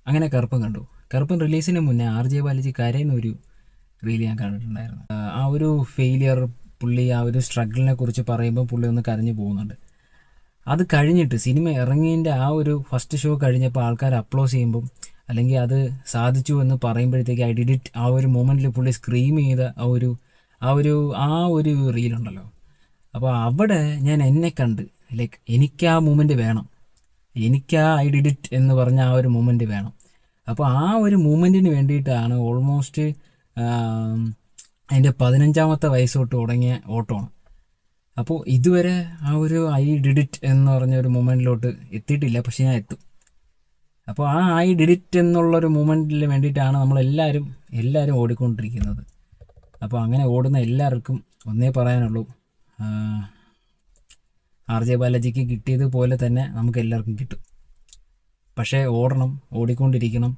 അങ്ങനെ കറുപ്പൻ കണ്ടു. കറുപ്പൻ റിലീസിന് മുന്നേ RJ ബാലാജി കരയുന്ന ഒരു റീൽ ഞാൻ കണ്ടിട്ടുണ്ടായിരുന്നു. ആ ഒരു ഫെയിലിയർ, പുള്ളി ആ ഒരു സ്ട്രഗിളിനെ കുറിച്ച് പറയുമ്പോൾ പുള്ളി ഒന്ന് കരഞ്ഞു പോകുന്നുണ്ട്. അത് കഴിഞ്ഞിട്ട് സിനിമ ഇറങ്ങിയതിൻ്റെ ആ ഒരു ഫസ്റ്റ് ഷോ കഴിഞ്ഞപ്പോൾ ആൾക്കാർ അപ്ലോസ് ചെയ്യുമ്പം, അല്ലെങ്കിൽ അത് സാധിച്ചു എന്ന് പറയുമ്പോഴത്തേക്ക് ഐ ഡിഡ് ഇറ്റ്, ആ ഒരു മൊമെൻറ്റിൽ പുള്ളി സ്ക്രീം ചെയ്ത ആ ഒരു റീലുണ്ടല്ലോ. അപ്പോൾ അവിടെ ഞാൻ എന്നെ കണ്ട്, ലൈക്ക് എനിക്ക് ആ മൊമെൻറ്റ് വേണം, എനിക്ക് ആ ഐ ഡിഡ് ഇറ്റ് എന്ന് പറഞ്ഞ ആ ഒരു മൊമെൻറ്റ് വേണം. അപ്പോൾ ആ ഒരു മൂമെൻറ്റിന് വേണ്ടിയിട്ടാണ് ഓൾമോസ്റ്റ് എൻ്റെ 15ാമത്തെ വയസ്സ് തൊട്ട് തുടങ്ങിയ ഓട്ടമാണ്. അപ്പോൾ ഇതുവരെ ആ ഒരു ഐ ഡിഡ് ഇറ്റ് എന്ന് പറഞ്ഞ ഒരു മൊമെൻറ്റിലോട്ട് എത്തിയിട്ടില്ല, പക്ഷെ ഞാൻ എത്തും. അപ്പോൾ ആ ഐ ഡിഡ് ഇറ്റ് എന്നുള്ളൊരു മൊമെൻറ്റിൽ വേണ്ടിയിട്ടാണ് എല്ലാവരും ഓടിക്കൊണ്ടിരിക്കുന്നത്. അപ്പോൾ അങ്ങനെ ഓടുന്ന എല്ലാവർക്കും ഒന്നേ പറയാനുള്ളൂ, RJ ബാലാജിക്ക് കിട്ടിയതുപോലെ തന്നെ നമുക്ക് എല്ലാവർക്കും കിട്ടും. പക്ഷേ ഓടണം, ഓടിക്കൊണ്ടിരിക്കണം.